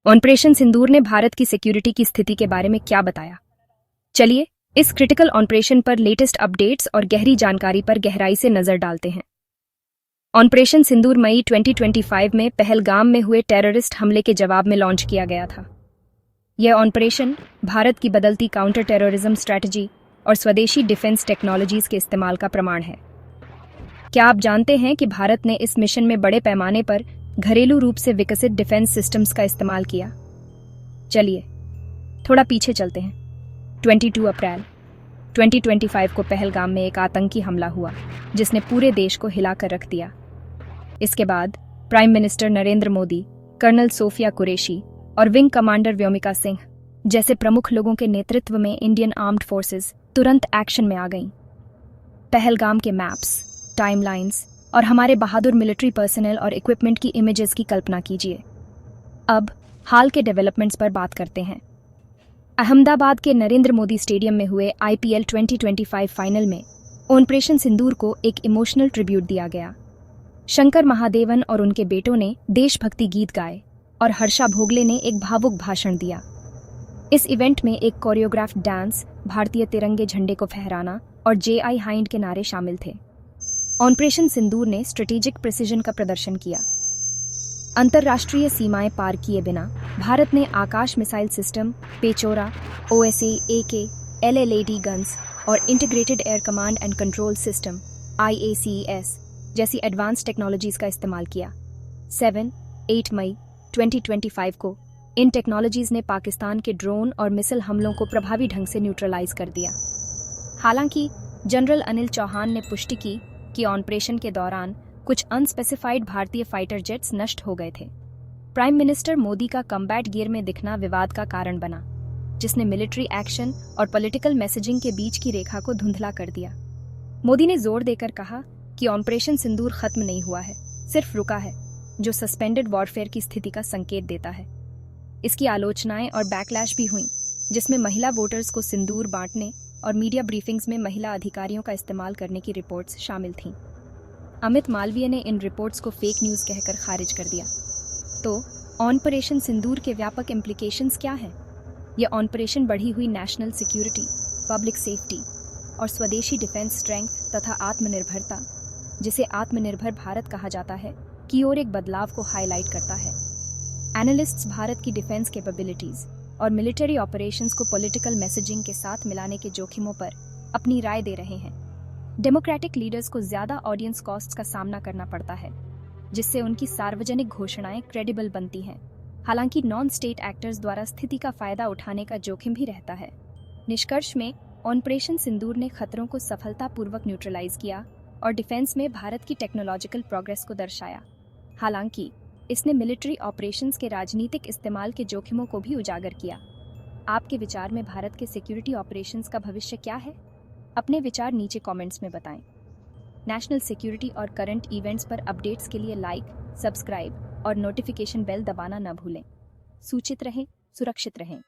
Operation सिंदूर ने भारत की security की स्थिति के बारे में क्या बताया? चलिए इस क्रिटिकल ऑपरेशन पर लेटेस्ट अपडेट्स और गहरी जानकारी पर गहराई से नजर डालते हैं। ऑपरेशन सिंदूर मई 2025 में पहलगाम में हुए टेररिस्ट हमले के जवाब में लॉन्च किया गया था। यह ऑपरेशन भारत की बदलती काउंटर टेररिज्म स्ट्रैटेजी और स्वदेशी डिफेंस टेक्नोलॉजीज के इस्तेमाल का प्रमाण है। क्या आप जानते हैं कि भारत ने इस मिशन में बड़े पैमाने पर घरेलू रूप से विकसित डिफेंस सिस्टम्स का इस्तेमाल किया? चलिए थोड़ा पीछे चलते हैं। 22 अप्रैल 2025 को पहलगाम में एक आतंकी हमला हुआ जिसने पूरे देश को हिलाकर रख दिया। इसके बाद prime minister Narendra Modi, colonel Sofiya Qureshi और विंग कमांडर व्योमिका सिंह जैसे प्रमुख लोगों के नेतृत्व में इंडियन आर्म्ड फोर्सेस तुरंत एक्शन में आ गईं। पहलगाम के मैप्स, टाइमलाइंस और हमारे बहादुर मिलिट्री पर्सनल और इक्विपमेंट की इमेजेस की कल्पना कीजिए। अब हाल के डेवलपमेंट्स पर बात करते हैं। अहमदाबाद के नरेंद्र मोदी स्टेडियम में हुए IPL 2025 फाइनल में ऑपरेशन सिंदूर को एक इमोशनल ट्रिब्यूट दिया गया। शंकर महादेवन और उनके बेटों ने देशभक्ति गीत गाए और हर्षा भोगले ने एक भावुक भाषण दिया। इस इवेंट में एक कोरियोग्राफ्ड डांस, भारतीय तिरंगे झंडे को फहराना और JI हाइंड के नारे शामिल थे। ऑपरेशन सिंदूर ने स्ट्रेटेजिक प्रिसिजन का प्रदर्शन किया। अंतर्राष्ट्रीय सीमाएं पार किए बिना भारत ने Akash missile system, Pechora, OSA, AK, LLAD guns और integrated air command and control system IACS जैसी एडवांस टेक्नोलॉजीज का इस्तेमाल किया। 7-8 मई 2025 को इन टेक्नोलॉजीज ने पाकिस्तान के ड्रोन और मिसाइल हमलों को प्रभावी ढंग से न्यूट्रलाइज कर दिया। हालांकि जनरल अनिल चौहान ने पुष्टि की कि ऑपरेशन के दौरान कुछ अनस्पेसिफाइड भारतीय फाइटर जेट्स नष्ट हो गए थे। प्राइम मिनिस्टर मोदी का कम्बैट गियर में दिखना विवाद का कारण बना, जिसने मिलिट्री एक्शन और पॉलिटिकल मैसेजिंग के बीच की रेखा को धुंधला कर दिया। मोदी ने जोर देकर कहा कि ऑपरेशन सिंदूर खत्म नहीं हुआ है, सिर्फ रुका है, जो सस्पेंडेड वॉरफेयर की स्थिति का संकेत देता है। इसकी आलोचनाएं और बैकलैश भी हुई, जिसमें महिला वोटर्स को सिंदूर बांटने और मीडिया ब्रीफिंग्स में महिला अधिकारियों का इस्तेमाल करने की रिपोर्ट्स शामिल थीं। अमित मालवीय ने इन रिपोर्ट्स को फेक न्यूज़ कहकर खारिज कर दिया। तो ऑपरेशन सिंदूर के व्यापक इम्प्लीकेशंस क्या हैं? यह ऑपरेशन बढ़ी हुई नेशनल सिक्योरिटी, पब्लिक सेफ्टी और स्वदेशी डिफेंस स्ट्रेंथ तथा आत्मनिर्भरता, जिसे आत्मनिर्भर भारत कहा जाता है, की ओर एक बदलाव को हाईलाइट करता है। एनालिस्ट्स भारत की डिफेंस कैपेबिलिटीज और मिलिट्री ऑपरेशंस को पॉलिटिकल मैसेजिंग के साथ मिलाने के जोखिमों पर अपनी राय दे रहे हैं। डेमोक्रेटिक लीडर्स को ज्यादा ऑडियंस कॉस्ट्स का सामना करना पड़ता है, जिससे उनकी सार्वजनिक घोषणाएं क्रेडिबल बनती हैं। हालांकि नॉन स्टेट एक्टर्स द्वारा स्थिति का फायदा उठाने का जोखिम भी रहता है। निष्कर्ष में ऑपरेशन सिंदूर ने खतरों को सफलतापूर्वक न्यूट्रलाइज किया और डिफेंस में भारत की टेक्नोलॉजिकल प्रोग्रेस को दर्शाया। हालांकि इसने मिलिट्री ऑपरेशंस के राजनीतिक इस्तेमाल के जोखिमों को भी उजागर किया। आपके विचार में भारत के सिक्योरिटी ऑपरेशंस का भविष्य क्या है? अपने विचार नीचे कमेंट्स में बताएं। नेशनल सिक्योरिटी और करंट इवेंट्स पर अपडेट्स के लिए लाइक, सब्सक्राइब और नोटिफिकेशन बेल दबाना न भूलें। सूचित रहें, सुरक्षित रहें।